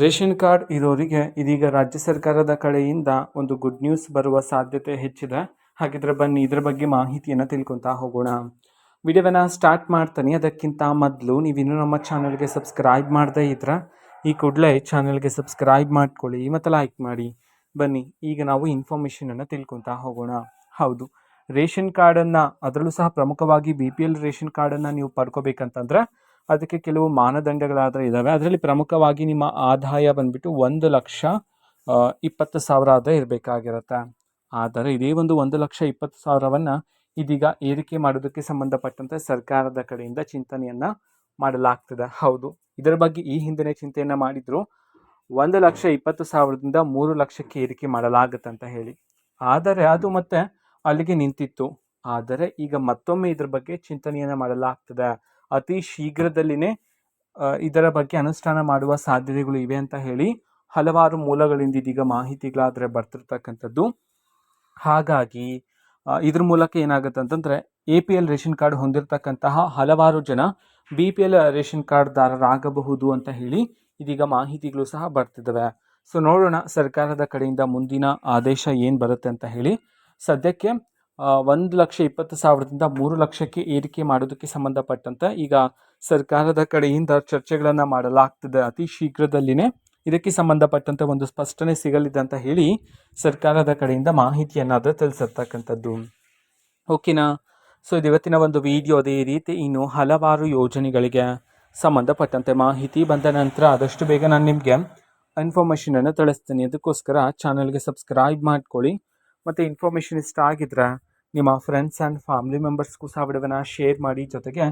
Ration card ಇರೋರಿಗೆ ಇದೀಗ ರಾಜ್ಯ ಸರ್ಕಾರದ ಕಡೆಯಿಂದ ಒಂದು ಗುಡ್ ನ್ಯೂಸ್ ಬರುವ ಸಾಧ್ಯತೆ ಹೆಚ್ಚಿದೆ. ಹಾಗಿದ್ರೆ ಬನ್ನಿ ಇದರ ಬಗ್ಗೆ ಮಾಹಿತಿಯನ್ನು ತಿಳ್ಕೊತಾ ಹೋಗೋಣ. ವಿಡಿಯೋವನ್ನು ಸ್ಟಾರ್ಟ್ ಮಾಡ್ತಾನೆ ಅದಕ್ಕಿಂತ ಮೊದಲು ನೀವಿನ್ನೂ ನಮ್ಮ ಚಾನಲ್ಗೆ ಸಬ್ಸ್ಕ್ರೈಬ್ ಮಾಡದೇ ಇದ್ರೆ ಈ ಕೂಡಲೇ ಚಾನಲ್ಗೆ ಸಬ್ಸ್ಕ್ರೈಬ್ ಮಾಡ್ಕೊಳ್ಳಿ ಮತ್ತು ಲೈಕ್ ಮಾಡಿ. ಬನ್ನಿ ಈಗ ನಾವು ಇನ್ಫಾರ್ಮೇಷನನ್ನು ತಿಳ್ಕೊತಾ ಹೋಗೋಣ. ಹೌದು, ರೇಷನ್ ಕಾರ್ಡನ್ನು, ಅದರಲ್ಲೂ ಸಹ ಪ್ರಮುಖವಾಗಿ BPL ರೇಷನ್ ಕಾರ್ಡನ್ನು ನೀವು ಪಡ್ಕೋಬೇಕಂತಂದ್ರೆ ಅದಕ್ಕೆ ಕೆಲವು ಮಾನದಂಡಗಳಾದರೆ ಇದ್ದಾವೆ. ಅದರಲ್ಲಿ ಪ್ರಮುಖವಾಗಿ ನಿಮ್ಮ ಆದಾಯ ಬಂದ್ಬಿಟ್ಟು 1,20,000 ಆದರೆ ಇರಬೇಕಾಗಿರುತ್ತೆ. ಆದರೆ ಇದೇ ಒಂದು 1,20,000ವನ್ನು ಇದೀಗ ಏರಿಕೆ ಮಾಡೋದಕ್ಕೆ ಸಂಬಂಧಪಟ್ಟಂತೆ ಸರ್ಕಾರದ ಕಡೆಯಿಂದ ಚಿಂತನೆಯನ್ನು ಮಾಡಲಾಗ್ತದೆ. ಹೌದು, ಇದರ ಬಗ್ಗೆ ಈ ಹಿಂದೆ ಚಿಂತೆಯನ್ನು ಮಾಡಿದ್ರು. 1,20,000ದಿಂದ 3 ಲಕ್ಷಕ್ಕೆ ಏರಿಕೆ ಮಾಡಲಾಗುತ್ತೆ ಅಂತ ಹೇಳಿ. ಆದರೆ ಅದು ಮತ್ತೆ ಅಲ್ಲಿಗೆ ನಿಂತಿತ್ತು. ಆದರೆ ಈಗ ಮತ್ತೊಮ್ಮೆ ಇದರ ಬಗ್ಗೆ ಚಿಂತನೆಯನ್ನು ಮಾಡಲಾಗ್ತದೆ. ಅತಿ ಶೀಘ್ರದಲ್ಲಿನೇ ಇದರ ಬಗ್ಗೆ ಅನುಷ್ಠಾನ ಮಾಡುವ ಸಾಧ್ಯತೆಗಳು ಇವೆ ಅಂತ ಹೇಳಿ ಹಲವಾರು ಮೂಲಗಳಿಂದ ಇದೀಗ ಮಾಹಿತಿಗಳಾದರೆ ಬರ್ತಿರ್ತಕ್ಕಂಥದ್ದು. ಹಾಗಾಗಿ ಇದ್ರ ಮೂಲಕ ಏನಾಗುತ್ತೆ ಅಂತಂದರೆ APL ರೇಷನ್ ಕಾರ್ಡ್ ಹೊಂದಿರತಕ್ಕಂತಹ ಹಲವಾರು ಜನ BPL ರೇಷನ್ ಕಾರ್ಡ್ದಾರರಾಗಬಹುದು ಅಂತ ಹೇಳಿ ಇದೀಗ ಮಾಹಿತಿಗಳು ಸಹ ಬರ್ತಿದ್ದಾವೆ. ಸೊ ನೋಡೋಣ ಸರ್ಕಾರದ ಕಡೆಯಿಂದ ಮುಂದಿನ ಆದೇಶ ಏನು ಬರುತ್ತೆ ಅಂತ ಹೇಳಿ. ಸದ್ಯಕ್ಕೆ 1,20,000ದಿಂದ 3 ಲಕ್ಷಕ್ಕೆ ಏರಿಕೆ ಮಾಡೋದಕ್ಕೆ ಸಂಬಂಧಪಟ್ಟಂತೆ ಈಗ ಸರ್ಕಾರದ ಕಡೆಯಿಂದ ಚರ್ಚೆಗಳನ್ನು ಮಾಡಲಾಗ್ತದೆ. ಅತಿ ಶೀಘ್ರದಲ್ಲಿನೇ ಇದಕ್ಕೆ ಸಂಬಂಧಪಟ್ಟಂತೆ ಒಂದು ಸ್ಪಷ್ಟನೆ ಸಿಗಲಿದೆ ಅಂತ ಹೇಳಿ ಸರ್ಕಾರದ ಕಡೆಯಿಂದ ಮಾಹಿತಿಯನ್ನಾದರೂ ತಿಳಿಸಿರ್ತಕ್ಕಂಥದ್ದು. ಓಕೆನಾ? ಸೊ ಇದು ಇವತ್ತಿನ ಒಂದು ವಿಡಿಯೋ. ಅದೇ ರೀತಿ ಇನ್ನು ಹಲವಾರು ಯೋಜನೆಗಳಿಗೆ ಸಂಬಂಧಪಟ್ಟಂತೆ ಮಾಹಿತಿ ಬಂದ ನಂತರ ಆದಷ್ಟು ಬೇಗ ನಾನು ನಿಮಗೆ ಇನ್ಫಾರ್ಮೇಷನನ್ನು ತಿಳಿಸ್ತೀನಿ. ಅದಕ್ಕೋಸ್ಕರ ಚಾನಲ್ಗೆ ಸಬ್ಸ್ಕ್ರೈಬ್ ಮಾಡ್ಕೊಳ್ಳಿ. ಮತ್ತು ಇನ್ಫಾರ್ಮೇಷನ್ ಇಷ್ಟ ಆಗಿದ್ರೆ ನಿಮ್ಮ ಫ್ರೆಂಡ್ಸ್ ಆ್ಯಂಡ್ ಫ್ಯಾಮಿಲಿ ಮೆಂಬರ್ಸ್ಗೂ ಸಹ ವಿಡಿಯೋವನ್ನು ಶೇರ್ ಮಾಡಿ. ಜೊತೆಗೆ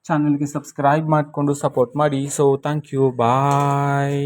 ಚಾನಲ್ಗೆ ಸಬ್ಸ್ಕ್ರೈಬ್ ಮಾಡಿಕೊಂಡು ಸಪೋರ್ಟ್ ಮಾಡಿ. So thank you, bye.